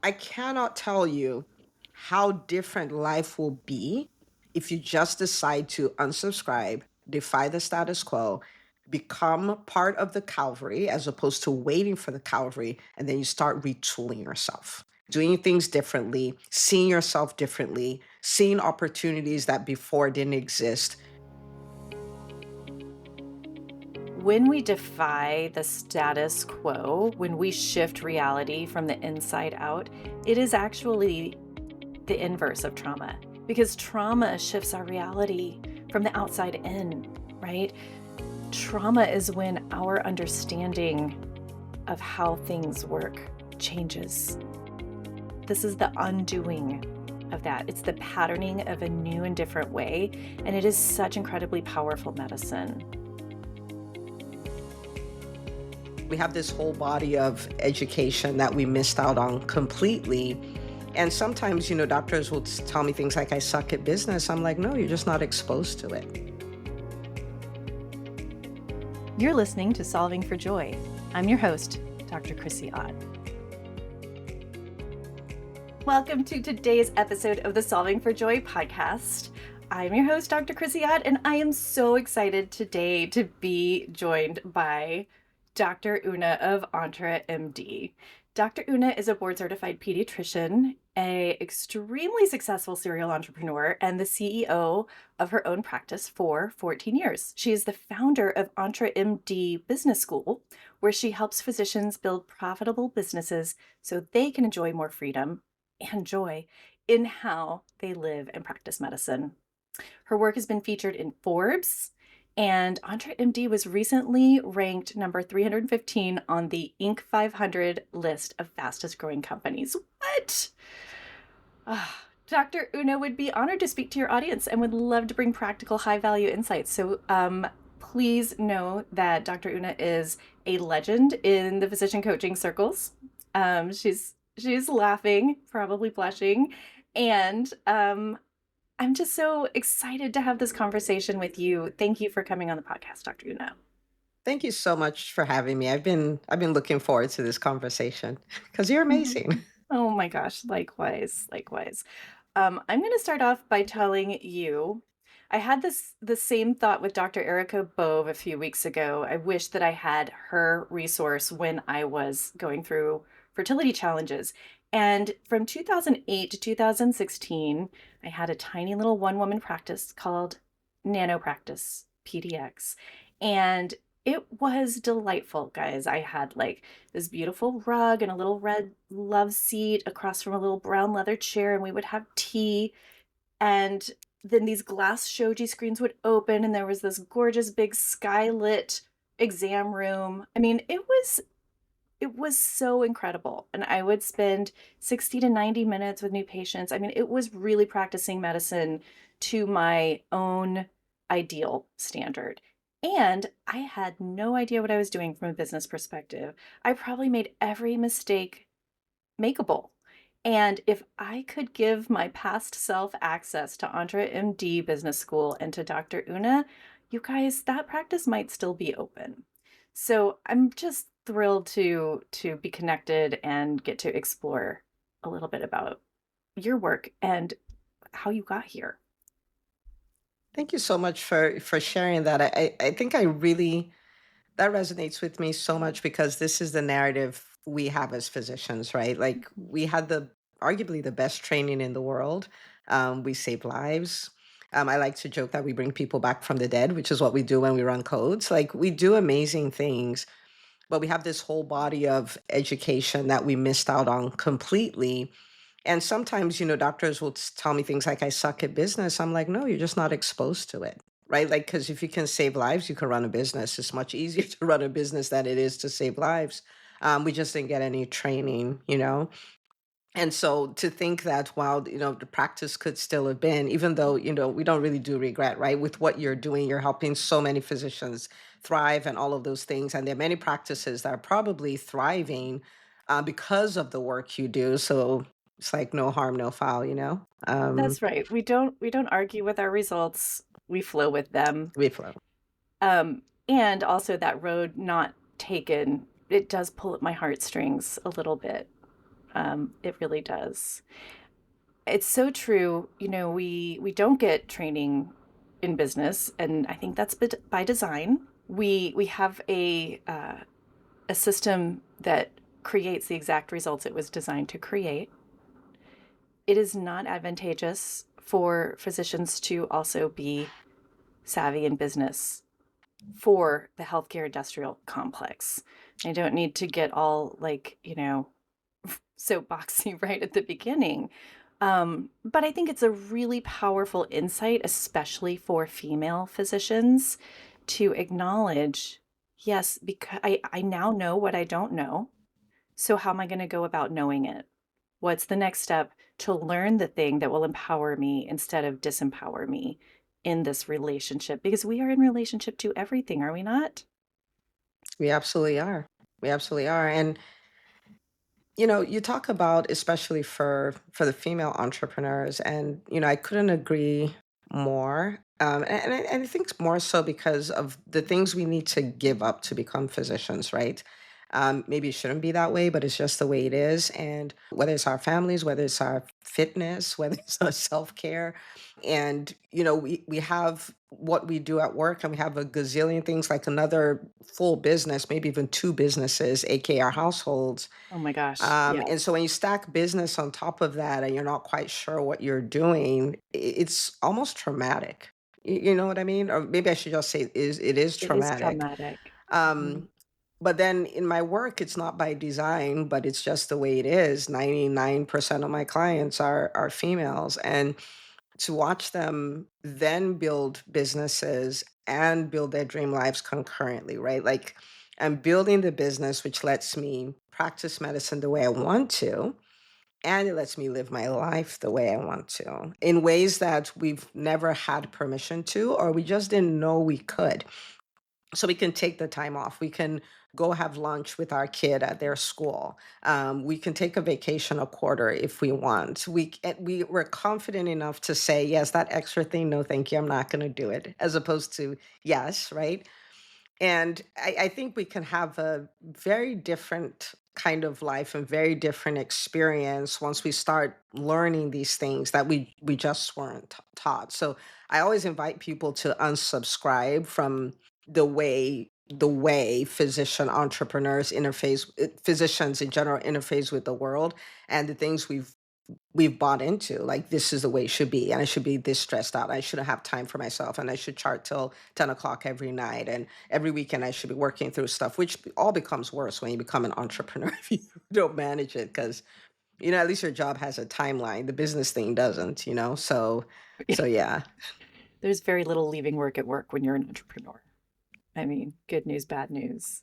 I cannot tell you how different life will be if you just decide to unsubscribe, defy the status quo, become part of the Calvary as opposed to waiting for the Calvary, and then you start retooling yourself, doing things differently, seeing yourself differently, seeing opportunities that before didn't exist. When we defy the status quo, when we shift reality from the inside out, it is actually the inverse of trauma because trauma shifts our reality from the outside in, right? Trauma is when our understanding of how things work changes. This is the undoing of that. It's the patterning of a new and different way, and it is such incredibly powerful medicine. We have this whole body of education that we missed out on completely. And sometimes, doctors will tell me things like, I suck at business. I'm like, no, you're just not exposed to it. You're listening to Solving for Joy. I'm your host, Dr. Chrissy Ott. Welcome to today's episode of the Solving for Joy podcast. I'm your host, Dr. Chrissy Ott, and I am so excited today to be joined by Dr. Una of EntreMD. Dr. Una is a board-certified pediatrician, an extremely successful serial entrepreneur, and the CEO of her own practice for 14 years. She is the founder of EntreMD Business School, where she helps physicians build profitable businesses so they can enjoy more freedom and joy in how they live and practice medicine. Her work has been featured in Forbes, and EntreMD was recently ranked number 315 on the Inc. 500 list of fastest growing companies. What? Dr. Una would be honored to speak to your audience and would love to bring practical, high-value insights. So please know that Dr. Una is a legend in the physician coaching circles. She's laughing, probably blushing, and I'm just so excited to have this conversation with you. Thank you for coming on the podcast, Dr. Una. Thank you so much for having me. I've been looking forward to this conversation because you're amazing. Oh my gosh, likewise, likewise. I'm going to start off by telling you, I had the same thought with Dr. Erica Bove a few weeks ago. I wish that I had her resource when I was going through fertility challenges. And from 2008 to 2016, I had a tiny little one-woman practice called Nano Practice PDX. And it was delightful, guys. I had like this beautiful rug and a little red love seat across from a little brown leather chair, and we would have tea. And then these glass shoji screens would open, and there was this gorgeous big skylit exam room. I mean, it was so incredible. And I would spend 60 to 90 minutes with new patients. I mean, it was really practicing medicine to my own ideal standard. And I had no idea what I was doing from a business perspective. I probably made every mistake makeable. And if I could give my past self access to EntreMD Business School and to Dr. Una, you guys, that practice might still be open. So I'm just thrilled to be connected and get to explore a little bit about your work and how you got here. Thank you so much for sharing that. I think I really that resonates with me so much because this is the narrative we have as physicians, right? Like we had the arguably the best training in the world. We save lives. I like to joke that we bring people back from the dead, which is what we do when we run codes. Like we do amazing things, but we have this whole body of education that we missed out on completely. And sometimes, doctors will tell me things like, I suck at business. I'm like, no, you're just not exposed to it, right? Like, because if you can save lives, you can run a business. It's much easier to run a business than it is to save lives. We just didn't get any training. And so to think that while, the practice could still have been, even though, we don't really do regret, right? With what you're doing, you're helping so many physicians thrive and all of those things. And there are many practices that are probably thriving because of the work you do. So it's like no harm, no foul. That's right. We don't argue with our results. We flow with them. We flow. And also that road not taken, it does pull at my heartstrings a little bit. It really does. It's so true. We don't get training in business, and I think that's by design. We have a system that creates the exact results it was designed to create. It is not advantageous for physicians to also be savvy in business for the healthcare industrial complex. I don't need to get all like, soapboxy right at the beginning. But I think it's a really powerful insight, especially for female physicians, to acknowledge, yes, because I now know what I don't know. So how am I going to go about knowing it? What's the next step to learn the thing that will empower me instead of disempower me in this relationship? Because we are in relationship to everything, are we not? We absolutely are. We absolutely are. And you talk about, especially for the female entrepreneurs, and I couldn't agree more. And I think it's more so because of the things we need to give up to become physicians, right? Maybe it shouldn't be that way, but it's just the way it is. And whether it's our families, whether it's our fitness, whether it's our self care, and we have what we do at work, and we have a gazillion things like another full business, maybe even two businesses, aka our households. Oh my gosh. And Yes. so when you stack business on top of that and you're not quite sure what you're doing, it's almost traumatic. You know what I mean? Or maybe I should just say it is It is traumatic. traumatic. Mhm. Um, but then in my work, it's not by design, but it's just the way it is. 99% of my clients are females. And to watch them then build businesses and build their dream lives concurrently, right? Like I'm building the business, which lets me practice medicine the way I want to, and it lets me live my life the way I want to in ways that we've never had permission to, or we just didn't know we could. So we can take the time off. We can go have lunch with our kid at their school. We can take a vacation a quarter if we want. We're confident enough to say yes, that extra thing. No, thank you. I'm not going to do it. As opposed to yes, right? And I think we can have a very different kind of life and very different experience once we start learning these things that we just weren't taught. So I always invite people to unsubscribe from the way physician entrepreneurs interface physicians in general interface with the world, and the things we've bought into, like this is the way it should be, and I should be this stressed out, I shouldn't have time for myself, and I should chart till 10 o'clock every night, and every weekend I should be working through stuff, which all becomes worse when you become an entrepreneur if you don't manage it, because at least your job has a timeline, the business thing doesn't. So yeah. There's very little leaving work at work when you're an entrepreneur. I mean, good news, bad news.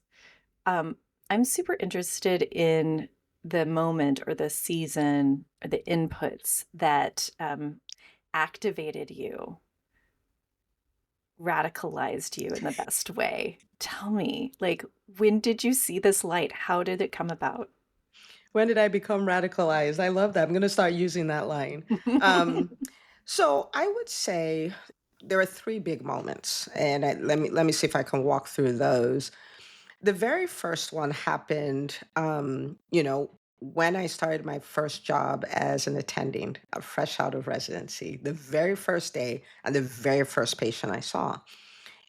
Um, I'm super interested in the moment or the season or the inputs that activated you, radicalized you in the best way. Tell me, like, when did you see this light? How did it come about? When did I become radicalized? I love that. I'm going to start using that line. um so I would say there are three big moments, and let me see if I can walk through those. The very first one happened, when I started my first job as an attending, fresh out of residency, the very first day and the very first patient I saw.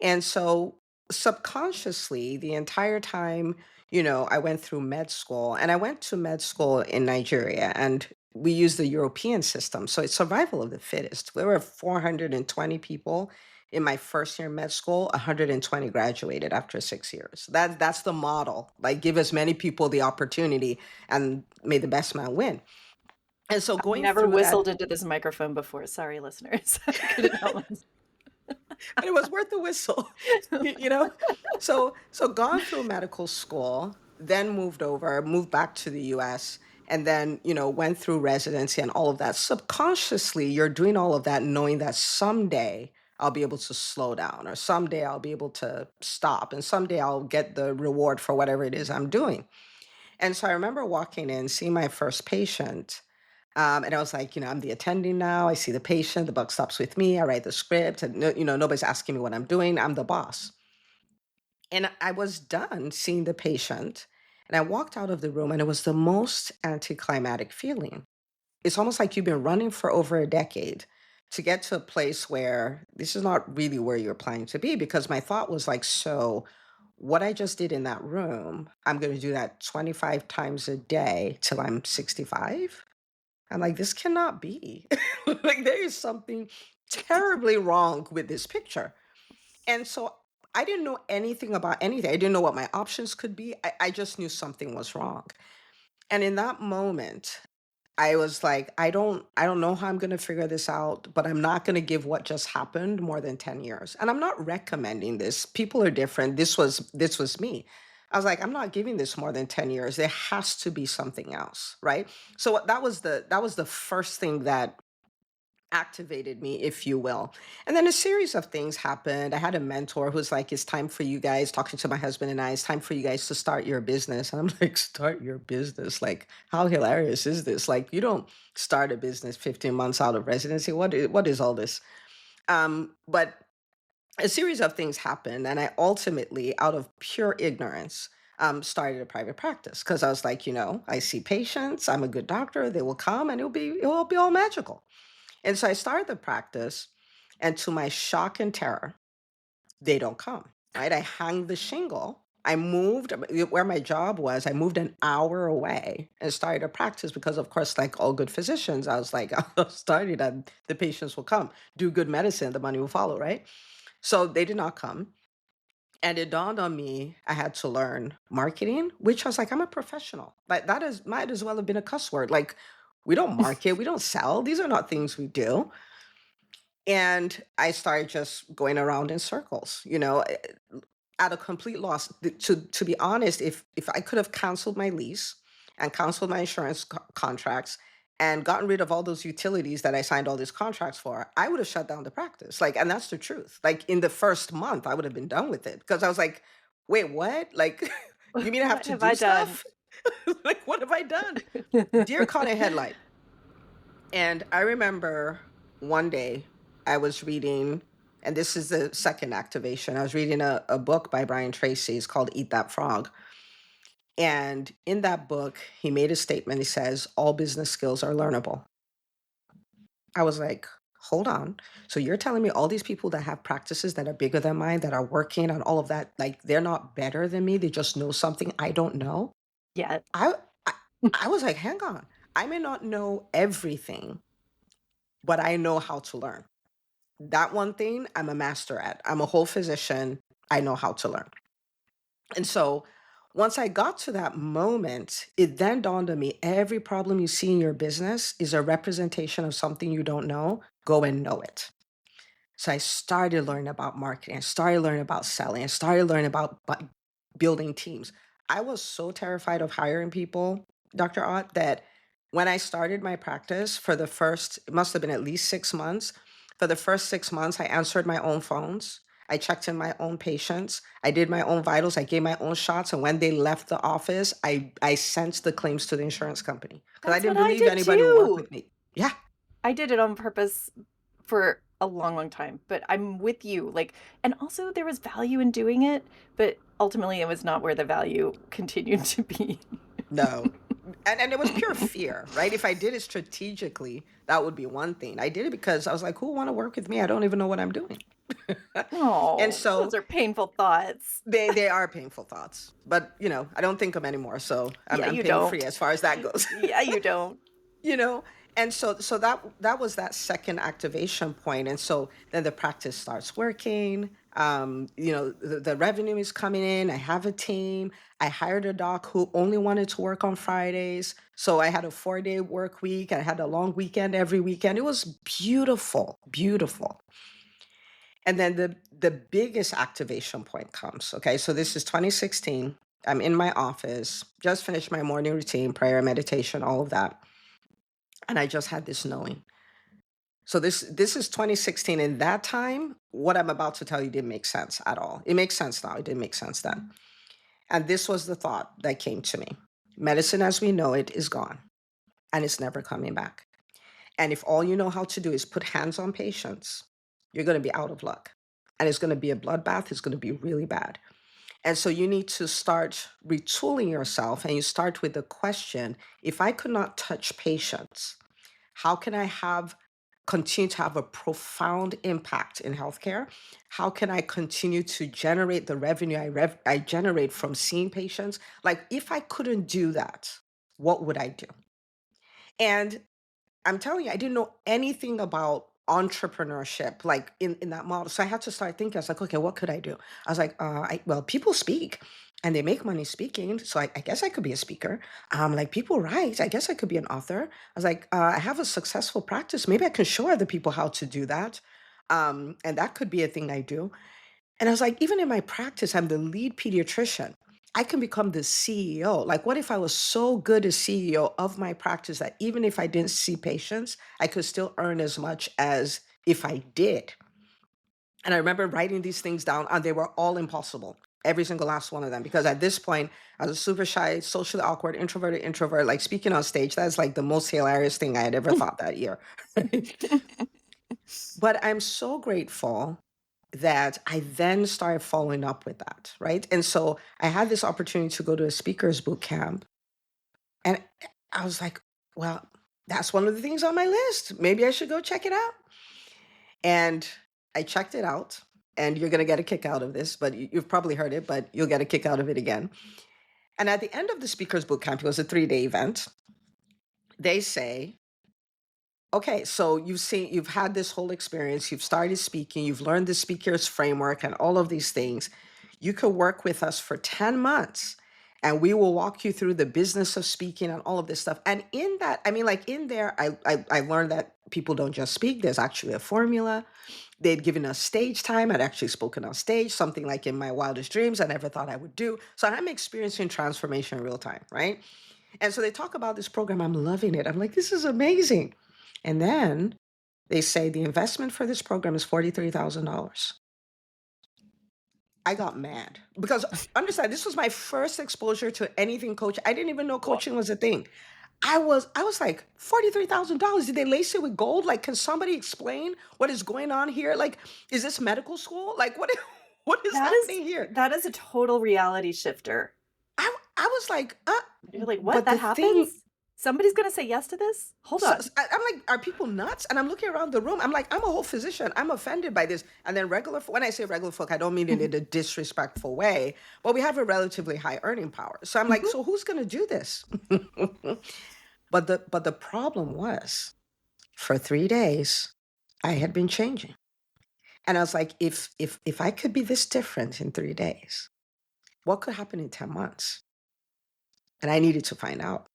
And so subconsciously, the entire time, I went through med school, and I went to med school in Nigeria, and we use the European system. So it's survival of the fittest. There were 420 people in my first year in med school, 120 graduated after 6 years. That's the model. Like give as many people the opportunity and may the best man win. And so I've going never through that, whistled into this microphone before. Sorry, listeners. I couldn't help myself. but it was worth the whistle, you know? So gone through medical school, then moved back to the US, and then, went through residency and all of that. Subconsciously, you're doing all of that knowing that someday I'll be able to slow down, or someday I'll be able to stop, and someday I'll get the reward for whatever it is I'm doing. And so I remember walking in, seeing my first patient, and I was like, I'm the attending now. I see the patient. The buck stops with me. I write the script, and nobody's asking me what I'm doing. I'm the boss. And I was done seeing the patient, And I walked out of the room and it was the most anticlimactic feeling. It's almost like you've been running for over a decade to get to a place where this is not really where you're planning to be. Because my thought was like, so what I just did in that room, I'm going to do that 25 times a day till I'm 65. I'm like, this cannot be. Like, there is something terribly wrong with this picture. And so I didn't know anything about anything. I didn't know what my options could be. I just knew something was wrong. And in that moment, I was like, I don't know how I'm gonna figure this out, but I'm not gonna give what just happened more than 10 years. And I'm not recommending this. People are different. This was me. I was like, I'm not giving this more than 10 years. There has to be something else, right? So that was the first thing that activated me, if you will. And then a series of things happened. I had a mentor who's like, it's time for you guys, talking to my husband and I, it's time for you guys to start your business. And I'm like, start your business? Like, how hilarious is this? Like, you don't start a business 15 months out of residency. What is all this? But a series of things happened. And I ultimately, out of pure ignorance, started a private practice because I was like, I see patients, I'm a good doctor, they will come and it will be all magical. And so I started the practice, and to my shock and terror, they don't come, right? I hung the shingle. I moved where my job was, I moved an hour away and started a practice because, of course, like all good physicians, I was like, I'll start it and the patients will come. Do good medicine, the money will follow, right? So they did not come. And it dawned on me I had to learn marketing, which I was like, I'm a professional. But that is might as well have been a cuss word. Like, we don't market, we don't sell. These are not things we do. And I started just going around in circles, at a complete loss. To be honest, if I could have canceled my lease and canceled my insurance contracts and gotten rid of all those utilities that I signed all these contracts for, I would have shut down the practice. Like, and that's the truth. Like, in the first month, I would have been done with it because I was like, wait, what? Like, you mean I have What to have do I done? stuff? Like, what have I done? Deer caught a headlight. And I remember one day I was reading, and this is the second activation. I was reading a book by Brian Tracy. It's called Eat That Frog. And in that book, he made a statement. He says, all business skills are learnable. I was like, hold on. So you're telling me all these people that have practices that are bigger than mine, that are working on all of that, like they're not better than me. They just know something I don't know. Yet. I, I, I was like, hang on. I may not know everything, but I know how to learn. That one thing I'm a master at. I'm a whole physician. I know how to learn. And so once I got to that moment, it then dawned on me every problem you see in your business is a representation of something you don't know. Go and know it. So I started learning about marketing. I started learning about selling. I started learning about building teams. I was so terrified of hiring people, Dr. Ott, that when I started my practice for the first, it must have been at least 6 months. For the first 6 months, I answered my own phones. I checked in my own patients. I did my own vitals. I gave my own shots. And when they left the office, I sent the claims to the insurance company because I That's what didn't I believe did anybody would work too. with me. Yeah, I did it on purpose for a long, long time, but I'm with you. Like, and also there was value in doing it, but ultimately it was not where the value continued to be. no. And it was pure fear, right? If I did it strategically, that would be one thing. I did it because I was like, who want to work with me? I don't even know what I'm doing. And Oh, those so are painful thoughts. they are painful thoughts, but I don't think them anymore. So I'm Yeah, I'm you pain free don't. as far as that goes. Yeah, you don't. you know and so that was that second activation point. And so then the practice starts working. The revenue is coming in. I have a team. I hired a doc who only wanted to work on Fridays, so I had a 4-day work week. I had a long weekend every weekend. It was beautiful, beautiful. And then the biggest activation point comes. Okay, so this is 2016. I'm in my office, just finished my morning routine, prayer, meditation, all of that. And I just had this knowing. So this is 2016. In that time, what I'm about to tell you didn't make sense at all. It makes sense now. It didn't make sense then. And this was the thought that came to me. Medicine as we know it is gone and it's never coming back. And if all you know how to do is put hands on patients, you're going to be out of luck. And it's going to be a bloodbath. It's going to be really bad. And so you need to start retooling yourself, and you start with the question, if I could not touch patients, how can I have continue to have a profound impact in healthcare? How can I continue to generate the revenue I generate from seeing patients? Like, if I couldn't do that, what would I do? And I'm telling you, I didn't know anything about entrepreneurship, like in that model. So I had to start thinking. I was like, okay, what could I do? I was like, well, people speak and they make money speaking. So I guess I could be a speaker. Like, people write. I guess I could be an author. I was like, I have a successful practice. Maybe I can show other people how to do that. And that could be a thing I do. And I was like, even in my practice, I'm the lead pediatrician. I can become the CEO. Like, what if I was so good as CEO of my practice that even if I didn't see patients, I could still earn as much as if I did? And I remember writing these things down, and they were all impossible. Every single last one of them. Because at this point, I was a super shy, socially awkward, introverted introvert. Like, speaking on stage, that's like the most hilarious thing I had ever thought that year. But I'm so grateful that I then started following up with that, right? And so I had this opportunity to go to a speakers boot camp, and I was like, well, that's one of the things on my list. Maybe I should go check it out. And I checked it out, and you're going to get a kick out of this, but you've probably heard it, but you'll get a kick out of it again. And at the end of the speakers boot camp, it was a 3-day event. They say, okay, so you've had this whole experience, you've started speaking, you've learned the speaker's framework and all of these things. You could work with us for 10 months and we will walk you through the business of speaking and all of this stuff. And in that, I mean, like, in there, I learned that people don't just speak, there's actually a formula. They'd given us stage time. I'd actually spoken on stage, something like in my wildest dreams I never thought I would do. So I'm experiencing transformation in real time, right? And so they talk about this program. I'm loving it. I'm like, this is amazing. And then they say the investment for this program is $43,000. I got mad because, understand, this was my first exposure to anything coach. I didn't even know Well, coaching was a thing. I was like, $43,000. Did they lace it with gold? Like, can somebody explain what is going on here? Like, is this medical school? Like, what what is that is happening here? that is a total reality shifter. I was like, You're like, "What? but That the thing. happens? Somebody's gonna say yes to this? Hold on." I'm like, are people nuts? And I'm looking around the room. I'm like, I'm a whole physician. I'm offended by this. And then when I say regular folk, I don't mean it Mhm, in a disrespectful way, but we have a relatively high earning power. So I'm like, mhm. so who's going to do this? But the problem was, for 3 days, I had been changing. And I was like, if I could be this different in 3 days, what could happen in 10 months? And I needed to find out.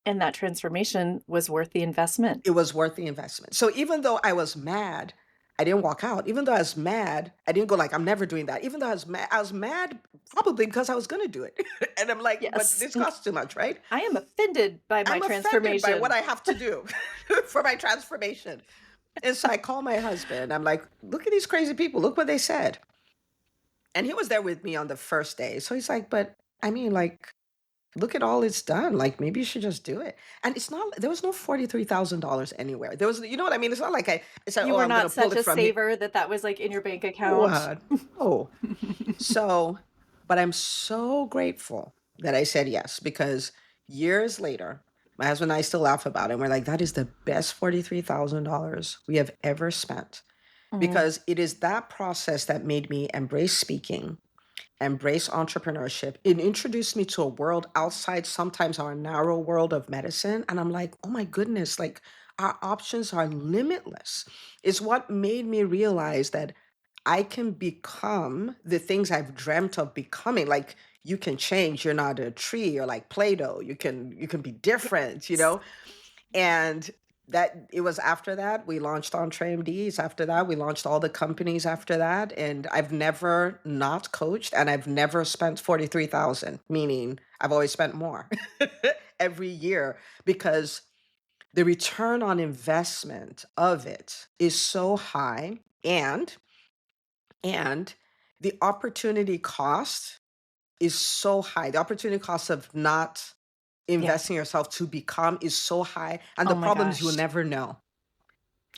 And that transformation was worth the investment. It was worth the investment. So even though I was mad, I didn't walk out. Even though I was mad, I didn't go like, I'm never doing that. Even though I was mad probably because I was going to do it. And I'm like, but Yes. this costs too much, right? I am offended by my I'm offended by what transformation. I have to do for my transformation. And so I call my husband. I'm like, look at these crazy people. Look what they said. And he was there with me on the first day. So he's like, but I mean, like, look at all it's done. Like, maybe you should just do it. And it's not, there was no $43,000 anywhere. There was, you know what I mean? It's not like I said, You oh, were I'm going to not pull such it a from here. saver that that was, like, in your bank account. What? Oh, so, but I'm so grateful that I said yes, because years later, my husband and I still laugh about it. We're like, that is the best $43,000 we have ever spent, Mm, because it is that process that made me embrace speaking, embrace entrepreneurship. It introduced me to a world outside sometimes our narrow world of medicine. And I'm like, oh my goodness, like, our options are limitless. It's what made me realize that I can become the things I've dreamt of becoming. Like, you can change. You're not a tree. You're like Play-Doh. You can be different, you yes. know? And that it was after that we launched EntreMDs. After that, we launched all the companies after that. And I've never not coached, and I've never spent 43,000, meaning I've always spent more every year, because the return on investment of it is so high, and the opportunity cost is so high. The opportunity cost of not Yeah. investing yourself to become is so high, and Oh the my problem is you'll gosh. never know.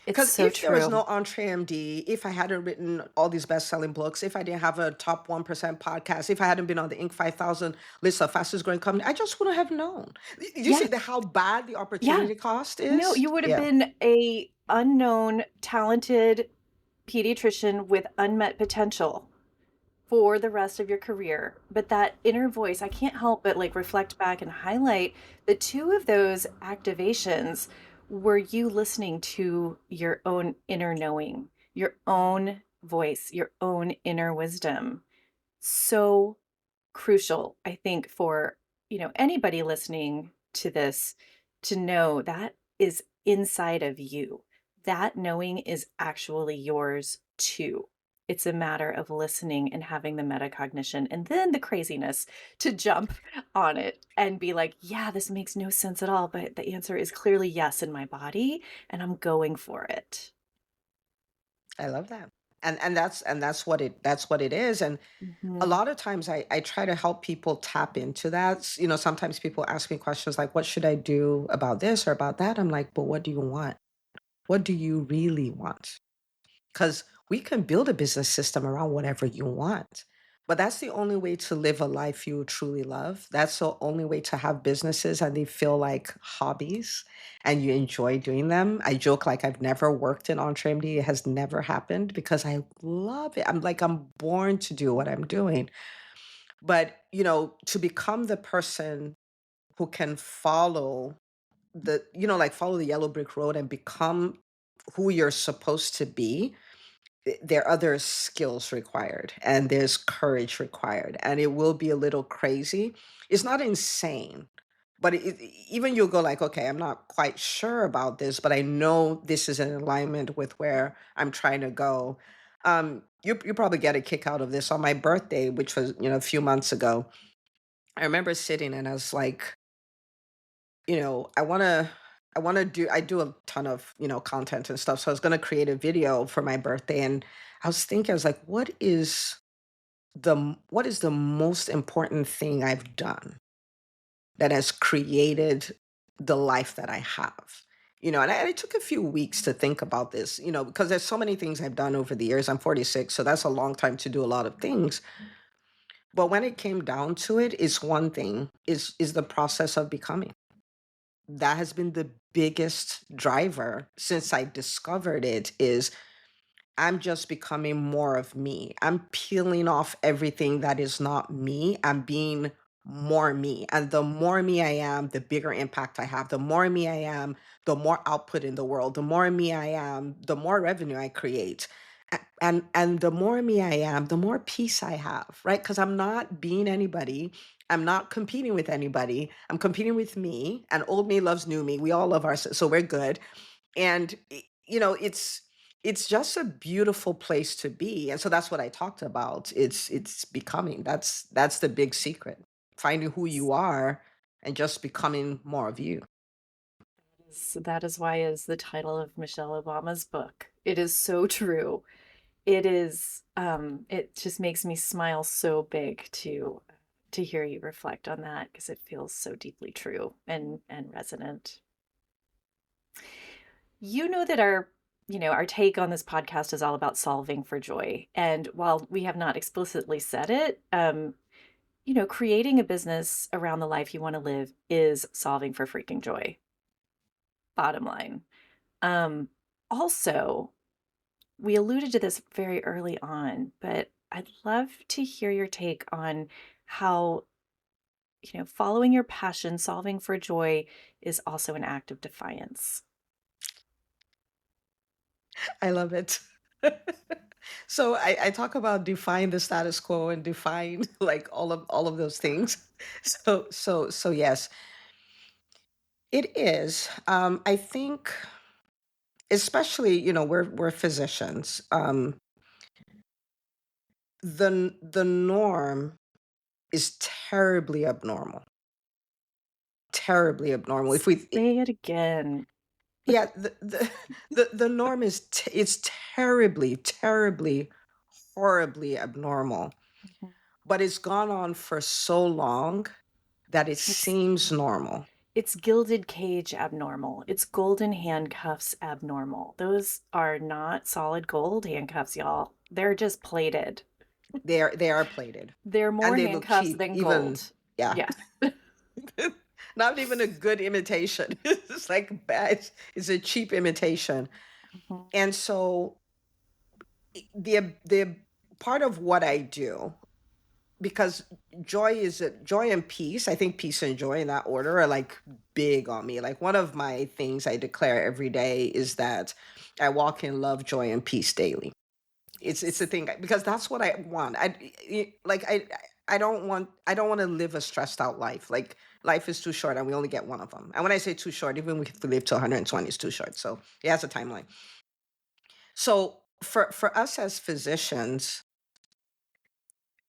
It's Because so if there was true. no EntreMD, if I hadn't written all these best-selling books, if I didn't have a top 1% podcast, if I hadn't been on the Inc. 5000 list of fastest growing company, I just wouldn't have known. You Yeah, see how bad the yeah. opportunity cost No, is? you would have Yeah. been a unknown, talented pediatrician with unmet potential for the rest of your career. But that inner voice, I can't help but like reflect back and highlight the two of those activations were you listening to your own inner knowing, your own voice, your own inner wisdom. So crucial, I think, for, anybody listening to this to know that is inside of you. That knowing is actually yours too. It's a matter of listening and having the metacognition and then the craziness to jump on it and be like, yeah, this makes no sense at all. But the answer is clearly yes in my body, and I'm going for it. I love that. And that's what it is. And a Mhm. lot of times I try to help people tap into that. Sometimes people ask me questions like, what should I do about this or about that? I'm like, but what do you want? What do you really want? Because we can build a business system around whatever you want. But that's the only way to live a life you truly love. That's the only way to have businesses and they feel like hobbies and you enjoy doing them. I joke like I've never worked in EntreMD. It has never happened because I love it. I'm born to do what I'm doing. But, to become the person who can follow like follow the yellow brick road and become who you're supposed to be, there are other skills required and there's courage required and it will be a little crazy. It's not insane, but even you'll go like, okay, I'm not quite sure about this, but I know this is in alignment with where I'm trying to go. You probably get a kick out of this. On my birthday, which was a few months ago, I remember sitting and I was like, I do a ton of, content and stuff. So I was going to create a video for my birthday. And I was thinking, I was like, what is the most important thing I've done that has created the life that I have? And it took a few weeks to think about this, because there's so many things I've done over the years. I'm 46, so that's a long time to do a lot of things. But when it came down to it, is one thing is the process of becoming. That has been the biggest driver since I discovered it is I'm just becoming more of me. I'm peeling off everything that is not me. I'm being more me. And the more me I am, the bigger impact I have. The more me I am, the more output in the world. The more me I am, the more revenue I create. And the more me I am, the more peace I have, right? Because I'm not being anybody. I'm not competing with anybody. I'm competing with me. And old me loves new me. We all love ourselves, so we're good. And it's just a beautiful place to be. And so that's what I talked about. It's becoming. That's the big secret. Finding who you are and just becoming more of you. So that is why is the title of Michelle Obama's book. It is so true. It is it just makes me smile so big to hear you reflect on that because it feels so deeply true and resonant. You know that our take on this podcast is all about solving for joy. And while we have not explicitly said it, creating a business around the life you want to live is solving for freaking joy. Bottom line. Um, Also, we alluded to this very early on, but I'd love to hear your take on how, following your passion, solving for joy is also an act of defiance. I love it. So I talk about define the status quo and define like all of those things. So yes, it is. I think especially, we're physicians. The norm is terribly abnormal. Terribly abnormal. If we Say it again. Yeah, the norm is it's terribly, terribly, horribly abnormal. Mhm. But it's gone on for so long that it It's seems normal. It's gilded cage abnormal. It's golden handcuffs abnormal. Those are not solid gold handcuffs, y'all. They're just plated. They are plated, They're and more they look handcuffs cheap. than Even gold. yeah, Yeah. not even a good imitation. It's like bad. It's a cheap imitation. Mhm. And so the part of what I do, because joy and peace, I think peace and joy in that order are like big on me. Like one of my things I declare every day is that I walk in love, joy, and peace daily. It's a Yes. thing because that's what I want. I don't want to live a stressed out life. Like life is too short and we only get one of them. And when I say too short, even if we live to 120 is too short. So it has a timeline. So for us as physicians,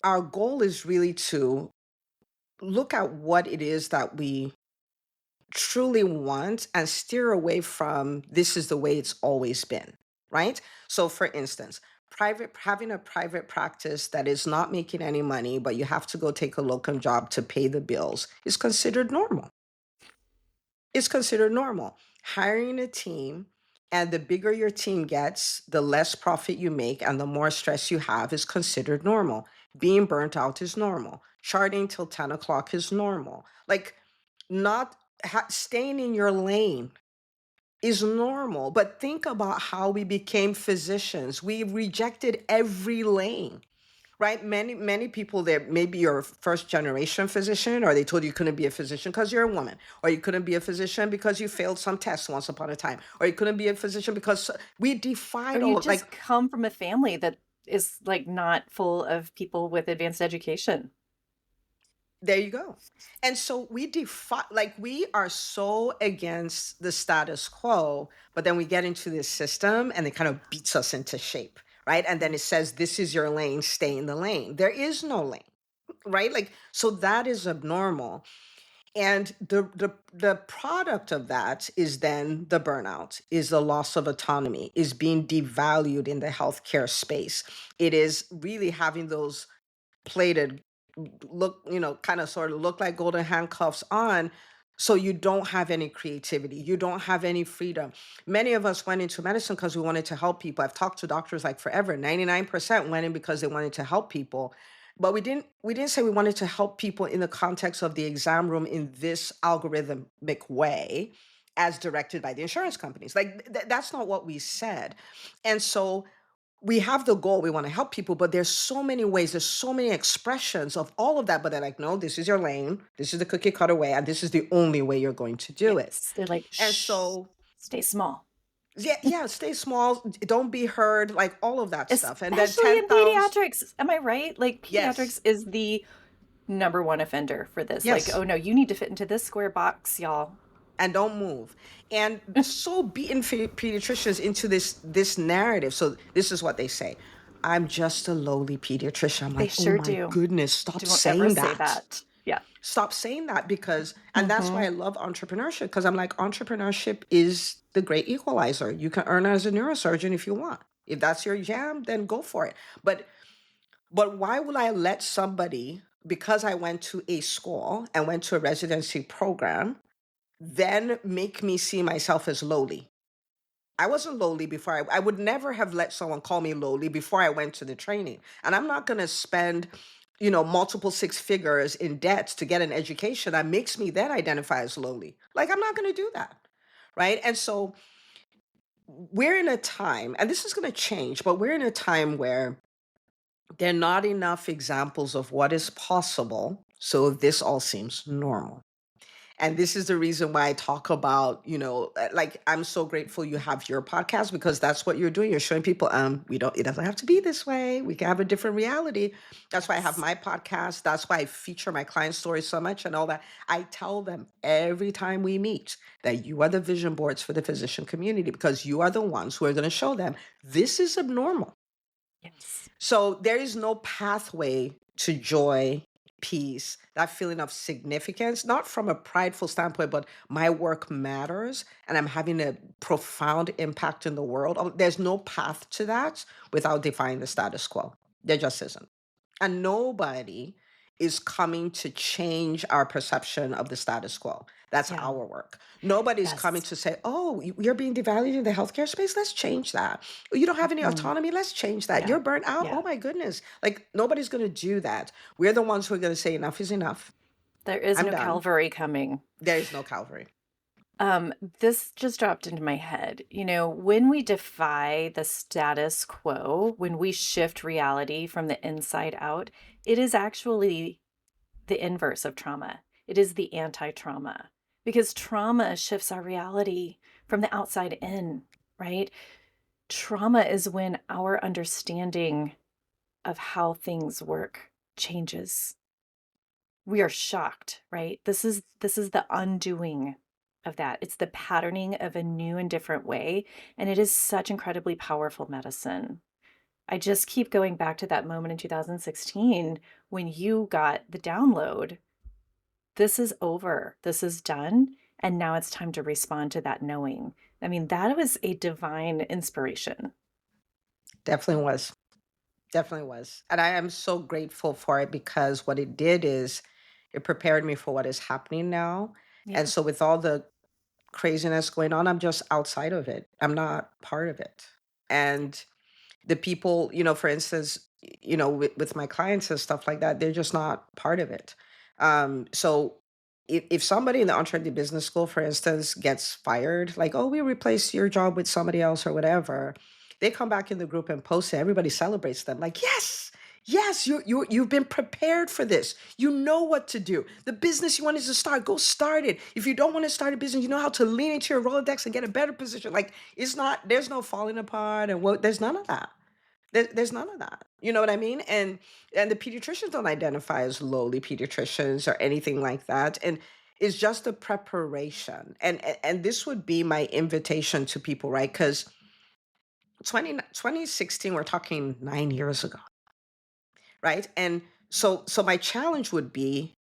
our goal is really to look at what it is that we truly want and steer away from this is the way it's always been, right? So for instance, private having a private practice that is not making any money, but you have to go take a locum job to pay the bills is considered normal. It's considered normal. Hiring a team, and the bigger your team gets, the less profit you make and the more stress you have is considered normal. Being burnt out is normal. Charting till 10 o'clock is normal. Like, not staying in your lane is normal. But think about how we became physicians. We rejected every lane, right? Many people there, maybe you're a first generation physician, or they told you couldn't be a physician because you're a woman, or you couldn't be a physician because you failed some tests once upon a time, or you couldn't be a physician because we Or defied you all of like just come from a family that is like not full of people with advanced education. there you go. And so we defy, like we are so against the status quo, but then we get into this system and it kind of beats us into shape, right? And then it says, this is your lane, stay in the lane. There is no lane, right? Like, so that is abnormal. And the product of that is then the burnout, is the loss of autonomy, is being devalued in the healthcare space. It is really having those plated look, kind of sort of look like golden handcuffs on. So you don't have any creativity. You don't have any freedom. Many of us went into medicine because we wanted to help people. I've talked to doctors like forever. 99% went in because they wanted to help people. But we didn't say we wanted to help people in the context of the exam room in this algorithmic way as directed by the insurance companies. Like that's not what we said. And so we have the goal, we want to help people, but there's so many ways, there's so many expressions of all of that, but they're like, no, this is your lane, this is the cookie cutter way, and this is the only way you're going to do it. Yes. They're like, And shh, so stay small. yeah, yeah, stay small, don't be heard, like all of that stuff. And then Especially in 10,000, pediatrics. Am I right? Like yes, pediatrics is the number one offender for this. Like, yes, oh no, you need to fit into this square box, y'all. and don't move. And so beaten pediatricians into this narrative. So this is what they say. I'm just a lowly pediatrician. I'm They like, oh sure my do. goodness, stop Don't ever saying say that. that. Yeah. Stop saying that, because and that's why Mm-hmm. I love entrepreneurship, because I'm like, entrepreneurship is the great equalizer. You can earn as a neurosurgeon if you want. If that's your jam, then go for it. But why would I let somebody, because I went to a school and went to a residency program, then make me see myself as lowly? I wasn't lowly before. I would never have let someone call me lowly before I went to the training. And I'm not going to spend, multiple six figures in debt to get an education that makes me then identify as lowly. Like, I'm not going to do that. Right. And so we're in a time, and this is going to change, but we're in a time where there are not enough examples of what is possible. So this all seems normal. And this is the reason why I talk about, like, I'm so grateful you have your podcast, because that's what you're doing. You're showing people, it doesn't have to be this way. We can have a different reality. That's why I have Yes. my podcast. That's why I feature my client stories so much and all that. I tell them every time we meet that you are the vision boards for the physician community, because you are the ones who are going to show them this is abnormal. Yes. So there is no pathway to joy, peace, that feeling of significance, not from a prideful standpoint, but my work matters and I'm having a profound impact in the world. There's no path to that without defying the status quo. There just isn't. And nobody is coming to change our perception of the status quo. That's Yeah. our work. Nobody's coming Yes. to say, "Oh, you're being devalued in the healthcare space. Let's change that. You don't have any Mhm. autonomy. Let's change that. Yeah. You're burnt out. Yeah. Oh my goodness!" Like nobody's going to do that. We're the ones who are going to say, "Enough is enough. There is I'm no done. Calvary coming. There is no Calvary." This just dropped into my head. You know, when we defy the status quo, when we shift reality from the inside out, it is actually the inverse of trauma. It is the anti trauma because trauma shifts our reality from the outside in, right? Trauma is when our understanding of how things work changes. We are shocked, right? This is the undoing of that. It's the patterning of a new and different way, and it is such incredibly powerful medicine. I just keep going back to that moment in 2016 when you got the download. This is over. This is done, and now it's time to respond to that knowing. I mean, that was a divine inspiration. Definitely was. Definitely was. And I am so grateful for it because what it did is it prepared me for what is happening now. And Yeah. so with all the craziness going on, I'm just outside of it. I'm not part of it. And the people, for instance, with my clients and stuff like that, they're just not part of it. So if somebody in the entrepreneur business school, for instance, gets fired, like, oh, we replace your job with somebody else or whatever, they come back in the group and post it. Everybody celebrates them, like, yes. Yes, you've been prepared for this. You know what to do. The business you wanted to start, go start it. If you don't want to start a business, you know how to lean into your Rolodex and get a better position. Like it's not, there's no falling apart and what there's none of that. There's none of that. You know what I mean? And the pediatricians don't identify as lowly pediatricians or anything like that. And it's just a preparation. And this would be my invitation to people, right? Because 2016, we're talking 9 years ago, right? And so my challenge would be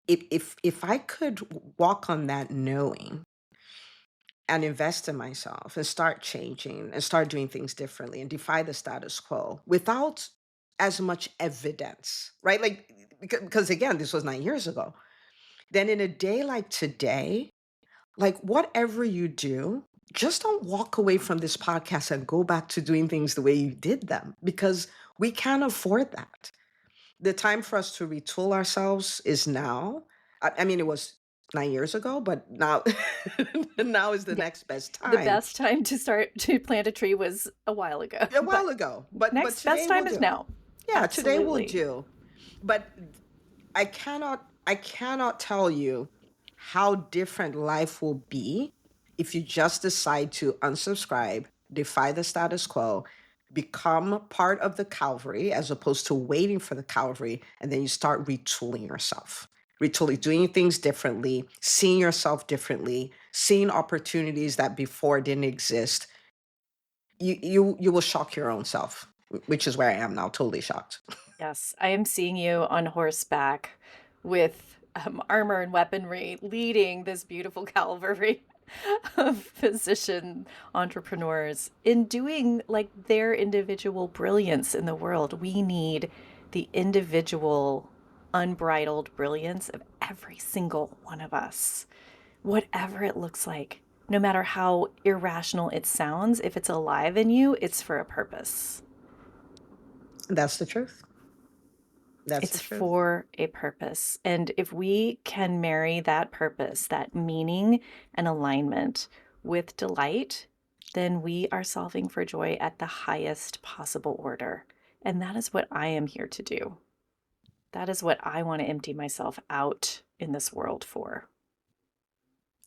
if I could walk on that knowing and invest in myself and start changing and start doing things differently and defy the status quo without as much evidence, right? Like, because again, this was 9 years ago. Then in a day like today, like whatever you do, just don't walk away from this podcast and go back to doing things the way you did them because we can't afford that. The time for us to retool ourselves is now. I mean, it was 9 years ago, but now, now is the Yeah. next best The time. best time to start to plant a tree was a while ago, A but while ago, but next best today will time is do. now. Yeah, today will Absolutely. do. But I cannot tell you how different life will be if you just decide to unsubscribe, defy the status quo, become part of the Calvary as opposed to waiting for the Calvary, and then you start retooling yourself. Retooling, doing things differently, seeing yourself differently, seeing opportunities that before didn't exist. You will shock your own self, which is where I am now, totally shocked. Yes, I am seeing you on horseback with armor and weaponry leading this beautiful cavalry of physician entrepreneurs in doing like their individual brilliance in the world. We need the individual, unbridled brilliance of every single one of us, whatever it looks like. No matter how irrational it sounds, if it's alive in you, it's for a purpose. That's the truth. That's the It's truth. for a purpose. And if we can marry that purpose, that meaning and alignment with delight, then we are solving for joy at the highest possible order. And that is what I am here to do. That is what I want to empty myself out in this world for.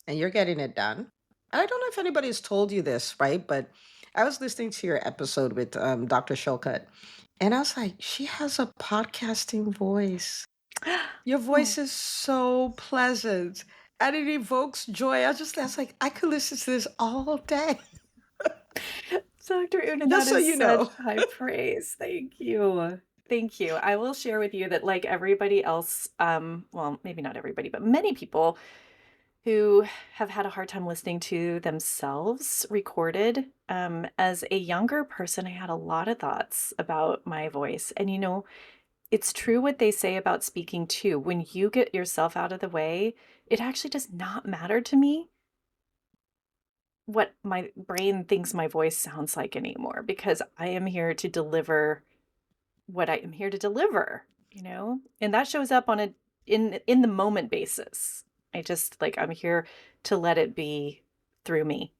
And you're getting it done. I don't know if anybody's told you this, right? But I was listening to your episode with Dr. Shokut, and I was like, she has a podcasting voice. Your Oh, voice is so pleasant and it evokes joy. I was like, I could listen to this all day, Dr. Una, just that so is you such know. high praise. Thank you. Thank you. I will share with you that, like everybody else, well, maybe not everybody, but many people who have had a hard time listening to themselves recorded. As a younger person, I had a lot of thoughts about my voice. And, you know, It's true what they say about speaking too. When you get yourself out of the way, it actually does not matter to me what my brain thinks my voice sounds like anymore because I am here to deliver what I am here to deliver, you know? And that shows up on a in the moment basis. I just like I'm here to let it be through me.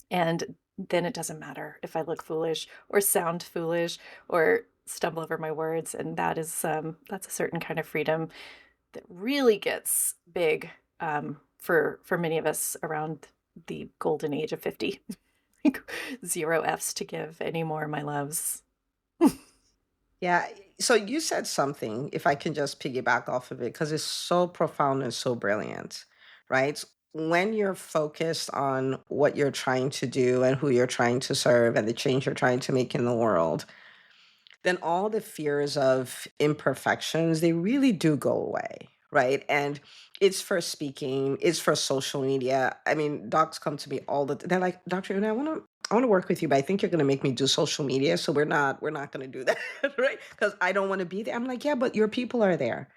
And then it doesn't matter if I look foolish or sound foolish or stumble over my words. And that's a certain kind of freedom that really gets big for many of us around the golden age of 50. Zero F's to give anymore, my loves. Yeah. So you said something, if I can just piggyback off of it, because it's so profound and so brilliant, right? When you're focused on what you're trying to do and who you're trying to serve and the change you're trying to make in the world, then all the fears of imperfections, they really do go away, right? And it's for speaking, it's for social media. I mean, docs come to me all they're like, Dr. Una, I want to work with you, but I think you're gonna make me do social media. So we're not gonna do that, right? Because I don't want to be there. I'm like, yeah, but your people are there.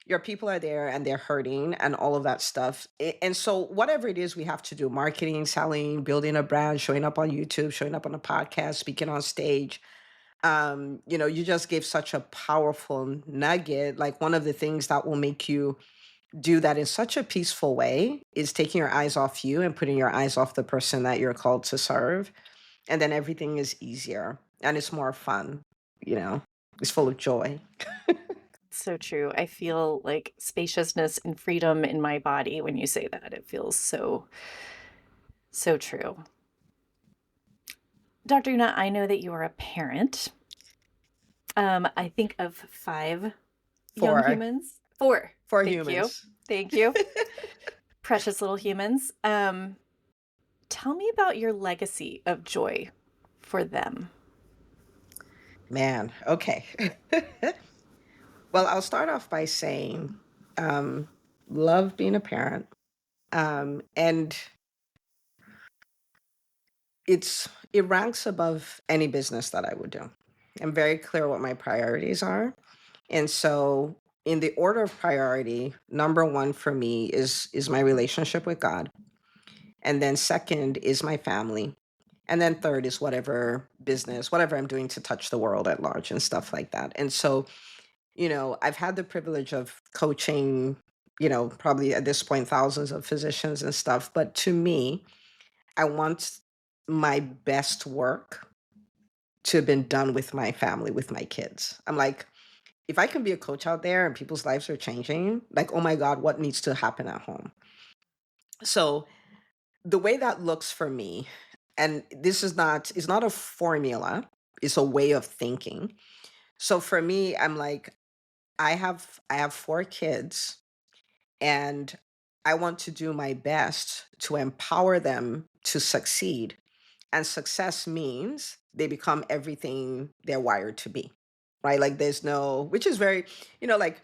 Your people are there and they're hurting and all of that stuff. And so whatever it is we have to do, marketing, selling, building a brand, showing up on YouTube, showing up on a podcast, speaking on stage, you just gave such a powerful nugget. Like one of the things that will make you do that in such a peaceful way is taking your eyes off you and putting your eyes off the person that you're called to serve. And then everything is easier and it's more fun, you know, it's full of joy. So true. I feel like spaciousness and freedom in my body when you say that. It feels so, so true. Dr. Una, I know that you are a parent. I think of five young for humans. Four. for Thank you. humans. Thank you. Precious little humans. Tell me about your legacy of joy for them. Man, okay. Well, I'll start off by saying, um, love being a parent. And it ranks above any business that I would do. I'm very clear what my priorities are. And so in the order of priority, number one for me is my relationship with God. And then second is my family. And then third is whatever business, whatever I'm doing to touch the world at large and stuff like that. And so, I've had the privilege of coaching, probably at this point, thousands of physicians and stuff. But to me, I want my best work to have been done with my family, with my kids. I'm like, if I can be a coach out there and people's lives are changing, like, oh my God, what needs to happen at home? So the way that looks for me, and this is not a formula, it's a way of thinking. So for me, I'm like, I have four kids and I want to do my best to empower them to succeed. And success means they become everything they're wired to be, right? Like there's no, which is very, like,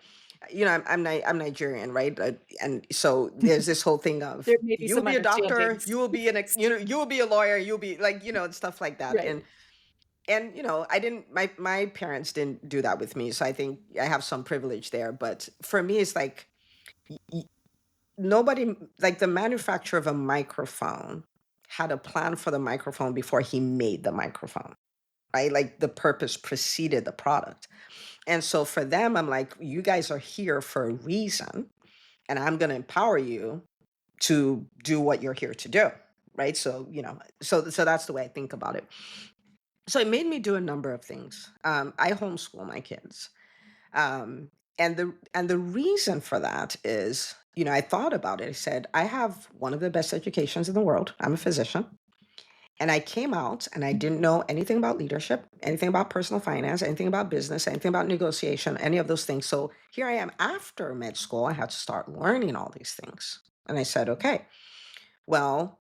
I'm Nigerian, right? And so there's this whole thing of There may be you'll some be a doctor, understandings. you will be you will be a lawyer, you'll be like, and stuff like that. Right. And I didn't, my parents didn't do that with me, so I think I have some privilege there. But for me, it's like nobody, like the manufacturer of a microphone had a plan for the microphone before he made the microphone, right? Like the purpose preceded the product. And so for them, I'm like, you guys are here for a reason, and I'm going to empower you to do what you're here to do. Right. So, so that's the way I think about it. So it made me do a number of things. I homeschool my kids. Um, and the reason for that is, I thought about it. I said, I have one of the best educations in the world. I'm a physician. And I came out and I didn't know anything about leadership, anything about personal finance, anything about business, anything about negotiation, any of those things. So here I am after med school. I had to start learning all these things. And I said, okay, well,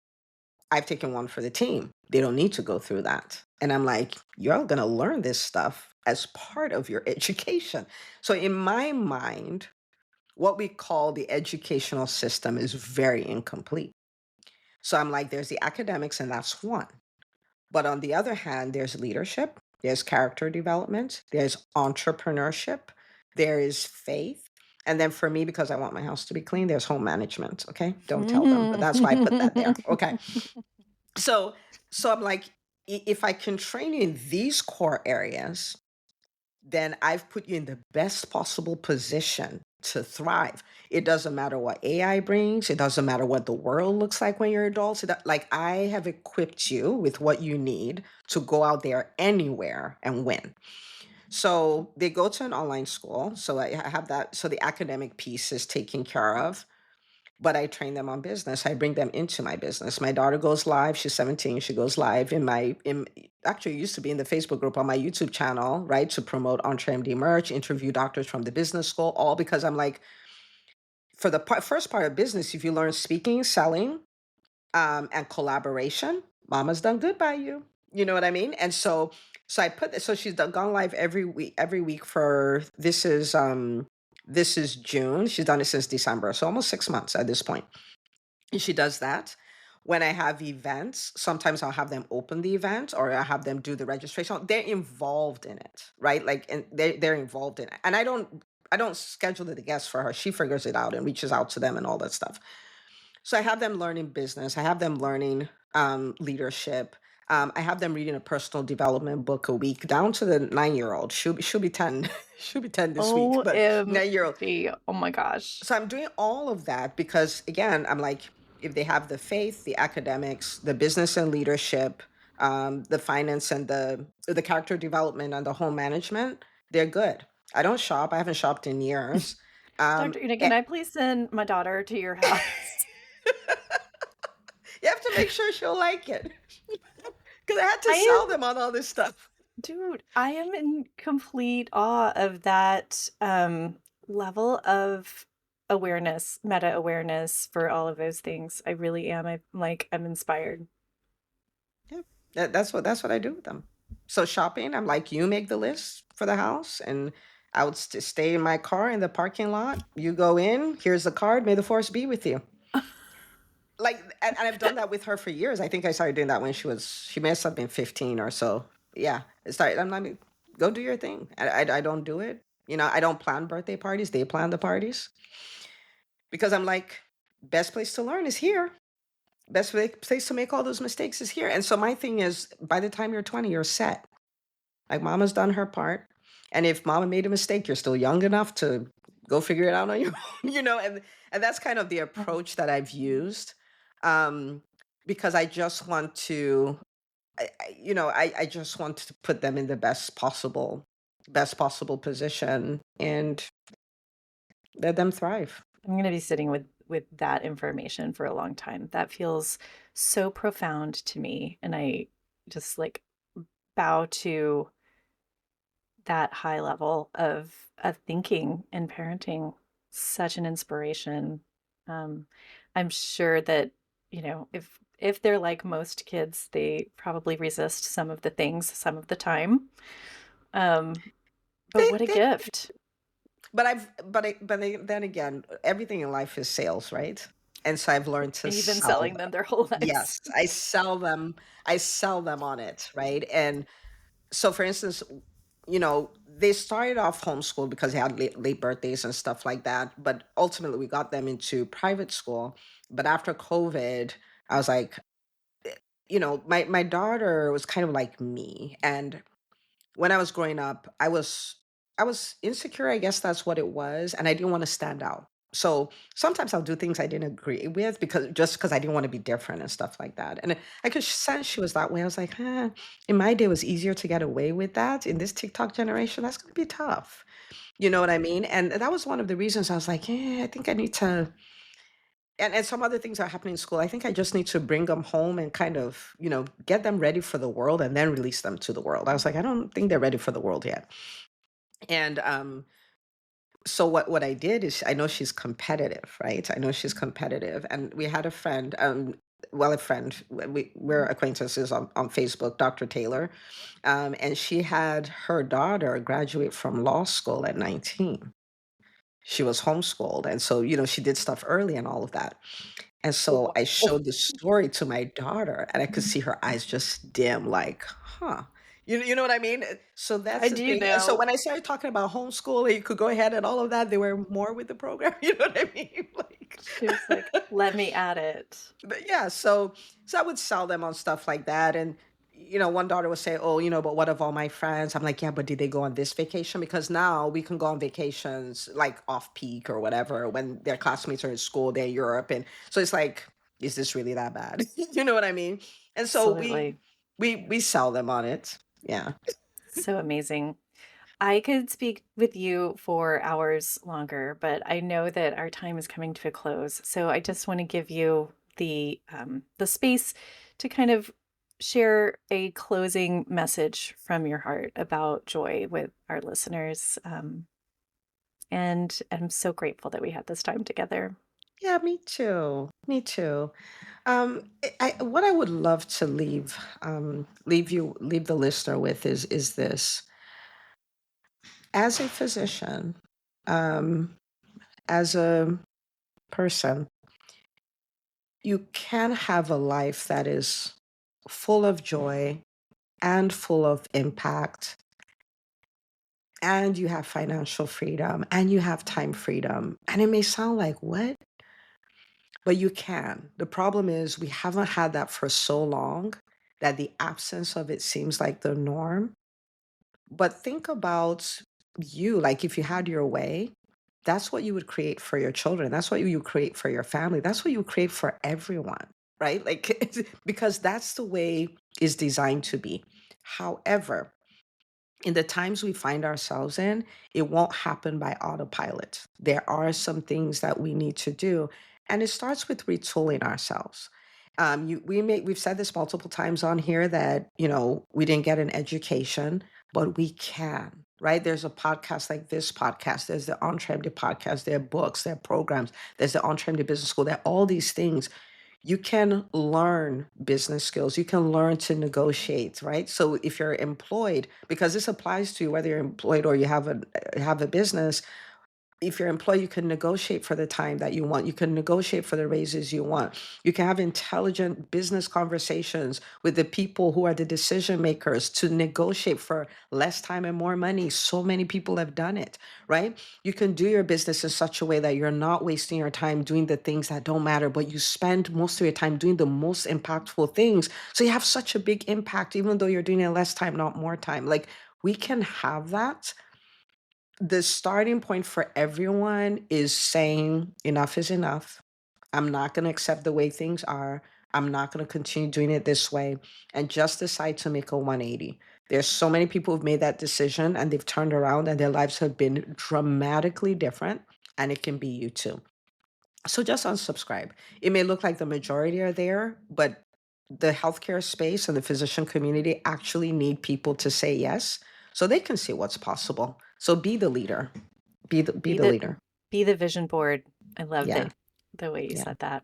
I've taken one for the team. They don't need to go through that. And I'm like, you're going to learn this stuff as part of your education. So in my mind, what we call the educational system is very incomplete. So I'm like, there's the academics, and that's one. But on the other hand, there's leadership, there's character development, there's entrepreneurship. there is faith, and then for me, because I want my house to be clean, there's home management, okay? Don't tell them, but that's why I put that there, okay? So I'm like, if I can train you in these core areas, then I've put you in the best possible position to thrive. It doesn't matter what AI brings, it doesn't matter what the world looks like when you're adults. Like, I have equipped you with what you need to go out there anywhere and win. So they go to an online school. So I have that. So the academic piece is taken care of, but I train them on business. I bring them into my business. My daughter goes live. She's 17. She goes live in actually it used to be in the Facebook group on my YouTube channel, right? To promote EntreMD merch, interview doctors from the business school, all because I'm like, for the first part of business, if you learn speaking, selling, and collaboration, mama's done good by you. You know what I mean? And so I put so she's gone live every week for this is June. She's done it since December. So almost 6 months at this point. And she does that. When I have events, sometimes I'll have them open the event or I have them do the registration. They're involved in it, right? Like, and they're involved in it. And I don't schedule the guests for her. She figures it out and reaches out to them and all that stuff. So I have them learning business. I have them learning leadership. I have them reading a personal development book a week, down to the 9-year old. She'll be 10. She'll be 10 this week, but 9-year old. OMG. Oh my gosh. So I'm doing all of that because, again, I'm like, if they have the faith, the academics, the business and leadership, the finance and the character development and the home management, they're good. I don't shop. I haven't shopped in years. Dr. Una, Eh, can I please send my daughter to your house? you have to make sure she'll like it because I had to I sell am them on all this stuff. Dude, I am in complete awe of that, level of awareness, meta awareness for all of those things. I really am. I'm inspired. Yeah, that's what I do with them. So shopping, I'm like, you make the list for the house, and I would stay in my car in the parking lot. You go in. Here's the card. May the force be with you. Like, and I've done that with her for years. I think I started doing that when she must have been 15 or so. Yeah, it started. I'm like, go do your thing. I don't do it. I don't plan birthday parties. They plan the parties because I'm like, best place to learn is here. Place to make all those mistakes is here. And so my thing is, by the time you're 20, you're set. Like, mama's done her part. And if mama made a mistake, you're still young enough to go figure it out on your own, and that's kind of the Mhm. approach that I've used. Um, because I just want to, I just want to put them in the best possible position and let them thrive. I'm gonna be sitting with that information for a long time. That feels so profound to me, and I just, like, bow to that high level of thinking and parenting. Such an inspiration. Um, I'm sure that, if they're like most kids, they probably resist some of the things some of the time. Um, but They, what a they, gift. then again, everything in life is sales, right? And so I've learned to And you've been sell selling them. them their whole lives. Yes, I sell them on it, right? And so, for instance, they started off homeschooled because they had late birthdays and stuff like that. But ultimately, we got them into private school. But after COVID, I was like, my daughter was kind of like me, and when I was growing up, I was insecure, I guess that's what it was, and I didn't wanna stand out. So, sometimes I'll do things I didn't agree with because I didn't wanna be different and stuff like that, and I could sense she was that way. I was like, in my day, it was easier to get away with that. In this TikTok generation, that's gonna be tough." You know what I mean? And that was one of the reasons I was like, "Yeah, I think I need to." And some other things are happening in school. I think I just need to bring them home and kind of, get them ready for the world and then release them to the world. I was like, I don't think they're ready for the world yet. And so what I did is, I know she's competitive, right? I know she's competitive. And we had a friend, a friend, we're acquaintances on Facebook, Dr. Taylor. And she had her daughter graduate from law school at 19. She was homeschooled. And so, she did stuff early and all of that. And so I Oh, showed the story to my daughter, and I could see her eyes just dim, like, huh. You know what I mean? So I that's the do thing. And so know. when I started talking about homeschool, you could go ahead and all of that, they were more with the program. You know what I mean? Like, She was like, "Let me at it." but yeah, so I would sell them on stuff like that. And one daughter would say, "Oh, but what of all my friends?" I'm like, "Yeah, but did they go on this vacation? Because now we can go on vacations like off peak or whatever when their classmates are in school, they're in Europe, and so it's like, is this really that bad?" You know what I mean? And so we Absolutely. we sell them on it. Yeah. So amazing. I could speak with you for hours longer, but I know that our time is coming to a close. So I just want to give you the space to kind of share a closing message from your heart about joy with our listeners. And I'm so grateful that we had this time together. Yeah, me too. Me too. What I would love to leave the listener with is this: as a physician, um, as a person, you can have a life that is full of joy and full of impact, and you have financial freedom and you have time freedom. And it may sound like, what? But you can. The problem is we haven't had that for so long that the absence of it seems like the norm. But think about you, like if you had your way, that's what you would create for your children. That's what you would create for your family. That's what you would create for everyone, right? Like, because that's the way it's designed to be. However, in the times we find ourselves in, it won't happen by autopilot. There are some things that we need to do, and it starts with retooling ourselves. We've said this multiple times on here that we didn't get an education, but we can. Right? There's a podcast like this podcast. There's the EntreMD podcast. There are books. There are programs. There's the EntreMD Business School. There are all these things you can learn business skills. You can learn to negotiate, right? So if you're employed, because this applies to you whether you're employed or you have a business, if you're employed, you can negotiate for the time that you want. You can negotiate for the raises you want. You can have intelligent business conversations with the people who are the decision makers to negotiate for less time and more money. So many people have done it, right? You can do your business in such a way that you're not wasting your time doing the things that don't matter, but you spend most of your time doing the most impactful things. So you have such a big impact, even though you're doing it less time, not more time. Like we can have that. The starting point for everyone is saying enough is enough. I'm not going to accept the way things are. I'm not going to continue doing it this way, and just decide to make a 180. There's so many people who've made that decision and they've turned around and their lives have been dramatically different, and it can be you too. So just unsubscribe. It may look like the majority are there, but the healthcare space and the physician community actually need people to say yes so they can see what's possible. So be the leader. Be Be the the leader. be the vision board. I love Yeah. the way you Yeah. said that.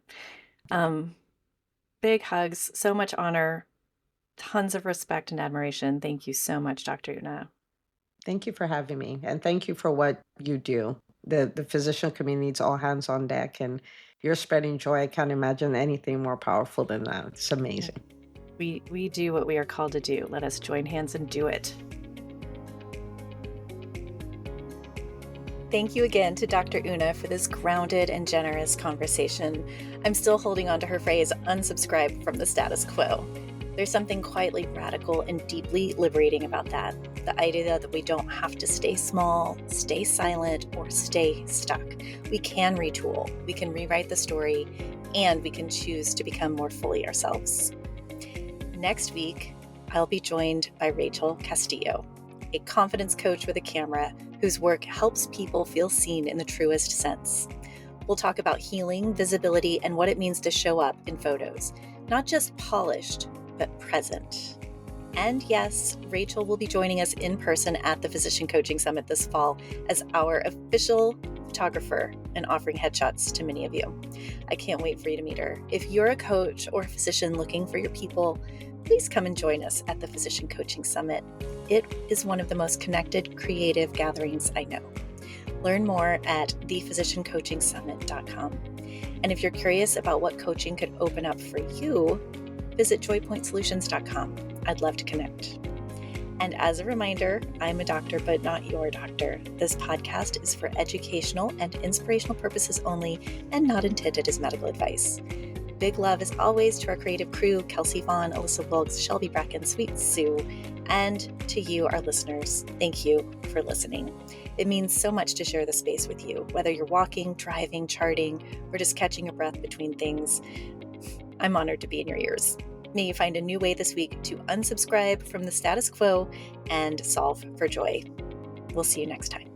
Um, Big hugs, so much honor, tons of respect and admiration. Thank you so much, Dr. Una. Thank you for having me. And thank you for what you do. The physician community needs all hands on deck, and you're spreading joy. I can't imagine anything more powerful than that. It's amazing. We do what we are called to do. Let us join hands and do it. Thank you again to Dr. Una for this grounded and generous conversation. I'm still holding on to her phrase, unsubscribe from the status quo. There's something quietly radical and deeply liberating about that. The idea that we don't have to stay small, stay silent, or stay stuck. We can retool, we can rewrite the story, and we can choose to become more fully ourselves. Next week, I'll be joined by Rachel Castillo, a confidence coach with a camera whose work helps people feel seen in the truest sense. We'll talk about healing, visibility, and what it means to show up in photos, not just polished, but present. And yes, Rachel will be joining us in person at the Physician Coaching Summit this fall as our official photographer and offering headshots to many of you. I can't wait for you to meet her. If you're a coach or a physician looking for your people, please come and join us at the Physician Coaching Summit. It is one of the most connected, creative gatherings I know. Learn more at thephysiciancoachingsummit.com. And if you're curious about what coaching could open up for you, visit joypointsolutions.com. I'd love to connect. And as a reminder, I'm a doctor, but not your doctor. This podcast is for educational and inspirational purposes only and not intended as medical advice. Big love as always to our creative crew, Kelsey Vaughn, Alyssa Volks, Shelby Bracken, Sweet Sue, and to you, our listeners. Thank you for listening. It means so much to share the space with you, whether you're walking, driving, charting, or just catching a breath between things. I'm honored to be in your ears. May you find a new way this week to unsubscribe from the status quo and solve for joy. We'll see you next time.